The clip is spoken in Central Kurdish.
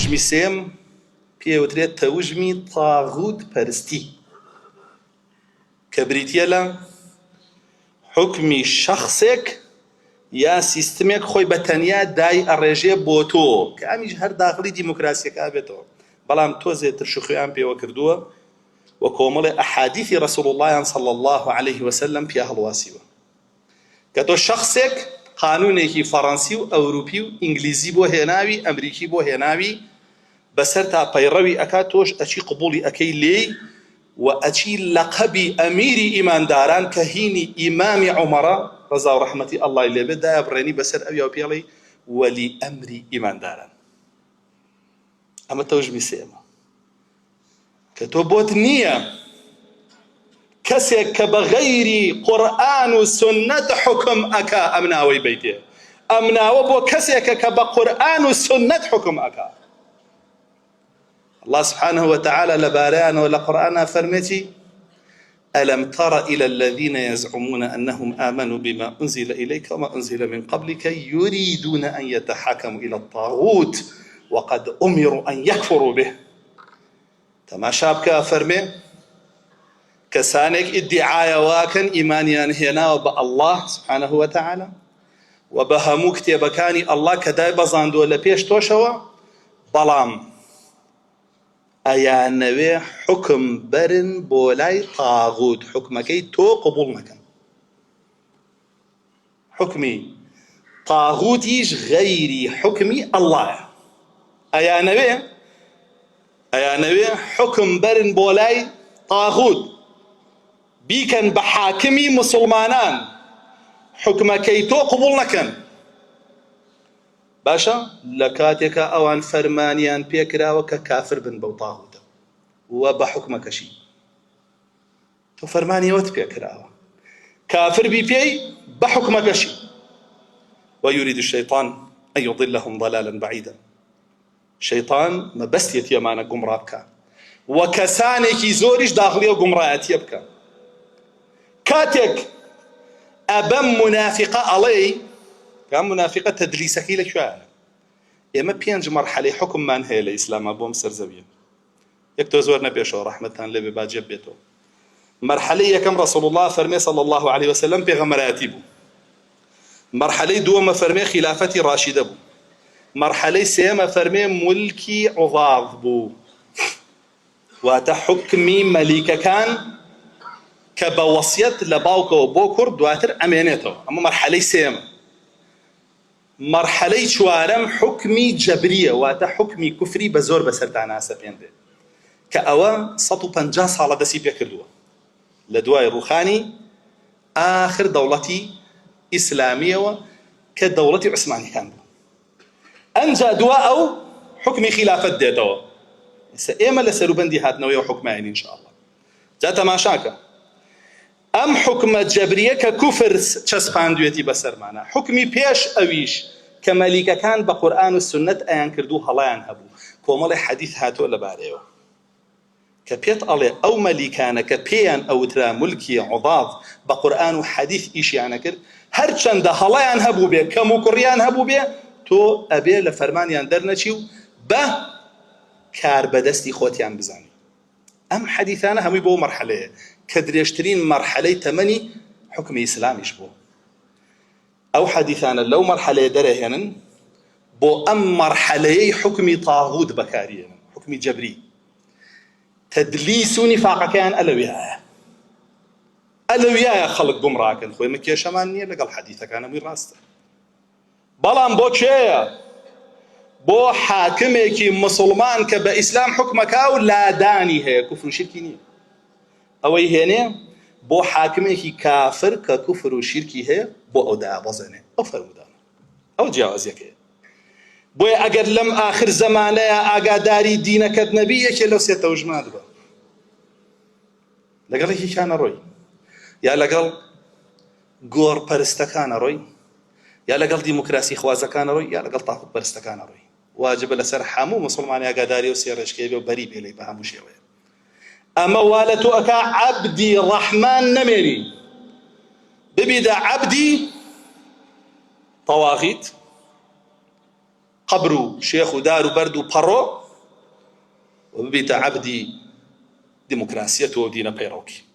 توژمی سێم پێوترێت تەوژمی تاغوت پەرستی کە بریتیە لە حکمی شەخصێک یا سیستمێک خۆی بە تەنیا دای ئەڕێژێ بۆ تۆ کە ئەمیش هەر داخلی دیموکراسیەکە بێتەوە بەڵام تۆزێ ترشخویان پێوە کردووە و کۆمەڵێ ئەحادیثی ڕەسوڵ اللهیان صلی الله عليه وسلم پیا هەڵواسیوە کە تۆ شەخصێک قانونێکی فەڕەنسی و ئەوروپی و ئینگلیزی بۆ هێناوی ئەمریکی بۆ هێناوی بەسەر تا پەیڕەوی ئەکا تۆش ئەچی قبوڵی ئەەکەی لێی و ئەچی لەقەبی ئەمیری ئیمانداران کە هینی ئیمامی عومەرە ڕەزا و ڕەحمەتی ئەڵڵای لێبێت دایە بڕێنی بەسەر ئەویا و پێڵی وەلی ئەمری ئیمانداران ئەمە تەوژمی سێمە کە تۆ بۆت نییە کەسێک کە بە غەیری قورئان و سنەت حکم ئەکا ئەم ناوەی بیتێ ئەم ناوە بۆ کەسێکە کە بە قورئان و سنەت حکم ئەکا الله سبحانه وتعالى لباران ولا قرآن فرمتي ألم تر إلى الذين يزعمون أنهم آمنوا بما أنزل إليك وما أنزل من قبلك يريدون أن يتحاكموا إلى الطاغوت وقد أمروا أن يكفروا به تماشابك فرمي كسانك ادعاء واكن إيمانيان هنا وبالله سبحانه وتعالى وبهمو كتابكاني الله كداي بزاندو لبيش توشوا بلام ئەیانەوێ حکم بەرن بۆ لای تاغوت حکمەکەی تۆ قبوڵ نەکەن حکمی تاغوتیش غەیری حکمی ئەڵڵایە ئەیانەوێ حکم بەرن بۆ لای تاغوت بیکەن بە حاکمی مسلمانان حکمەکەی تۆ قبوڵ نەکەن باشە لە کاتێکە ئەوان فەرمانیان پێکراوە کە کافر بن بەو تاغوتە و بە حکمەکەشی تۆ فەرمانیەوەت پێکراوە کافر بی پێی بە حکمەکەشی ويريد الشيطان أن يضلهم ضلالا بعيدا شيطان مەبەستێتی ئەمانە گومڕا بکە و کەسانێکی زۆریش داخڵیە گومڕایەتیە بکە کاتێک ئەبەم منافقە ئەڵێی كان منافقة تدليسكي لكوانه اما بينج مرحله حكم من هي الاسلام بوم سرزبيه يكتو زورنا بيشو رحمه لبي باجب بيتو مرحله كم رسول الله فرمي صلى الله عليه وسلم بغمراتي بو مرحله دوما فرمي خلافتي راشده بو مرحله سيما فرمي ملكي عضاض بو وتحكمي مليكه كان كبوصيه لباوكو وبوكر دواتر امانته اما مرحله سيما مرحلەی چوارەم حکمی جەبریە واتە حکمی کوفری بە زۆر بەسەرداناسە پێندێت کە ئەوە 150 ساڵە دەسی پێ کردووە لە دوای ڕوخانی ئاخر دەوڵەتی ئیسلامیەوە کە دەوڵەتی عوسمانیەکان بوو ئەنجا دوا ئەو حکمی خلافەت دێتەوە ئێمە لە سەروبەندی هاتنەوەی و حکمایین ئینشاءالله جا تەماشاکە ئەم حکمە جەبریە کە کوفر چەسپاندوێتی بەسەرمانە حکمی پێش ئەویش کە مەلیکەکان بە قورئان و سنەت ئەیان کردو هەڵەیان هەبوو کۆمەڵی حەدیث هاتووە لەبارەیەوە کە پێت ئەڵێ ئەو مەلیکانە کە پێیان ئەوترا مولکی عوضاض بە قورئان و حەدیث ئیشیانە کرد هەرچەندە هەڵەیان هەبوو بێ کەم و کوڕیان هەبوو بێ تۆ ئەبێ لە فەرمانیان دەرنەچی و بە کار بەدەستی خۆتیان بزانی ئەم حەدیثانە هەمووی بۆ مەرحەلەیە کە درێژترین مەرحەلەی تەمەنی حکمی ئیسلامیش بوو ئەو حەدیثانە لەو مەرحەلەیە دەرەهێنن بۆ ئەم مەرحەلەیەی حکمی تاغوت بەکارهێنن حکمی جەبری تەدلیس و نیفاقەکەیان ئەلەویایە خەڵک گومڕاکەن خۆی مەکێشەمان نییە لەگەڵ حەدیثەکانەوەی ڕاستە بەڵام بۆ کێیە بۆ حاکمێکی مسلمان کە بە ئیسلام حکمەکا و لادانی هەیە کوفر و شرکی نییە ئەوەی هێنێ بۆ حاکمێکی کافر کە کوفر و شیرکی هەیە بۆ ئەو دابەزێنێ ئەو فەرمودانە ئەو جیاوازیەکەیە بۆیە ئەگەر لەم ئاخر زەمانەیە ئاگاداری دینەکەت نەبی یەکێ لەو سێ تەوژمات بە لەگەڵ یەکێکانە ڕۆی یا لەگەڵ گۆڕ پەرستەکانە ڕۆی یا لەگەڵ دیموکراسی خوازەکانە ڕۆی یا لەگەڵ تاغوت پەرستەکانە ڕۆی واجبە لەسەر هەموو مسلمانی ئاگاداری و سێ ڕێژکەی بێ و بەری بێ لێی بە هەموو شێوەیە ئەمە وا لە تۆ ئەکا عەبدی ڕەحمان نەمێنی ببیدە عەبدی تەواغیت قبر و شێخ و دار و بەرد و پەڕۆ و ببیتە عەبدی دیموکراسیەتەوە و دینە پەیڕەوکی.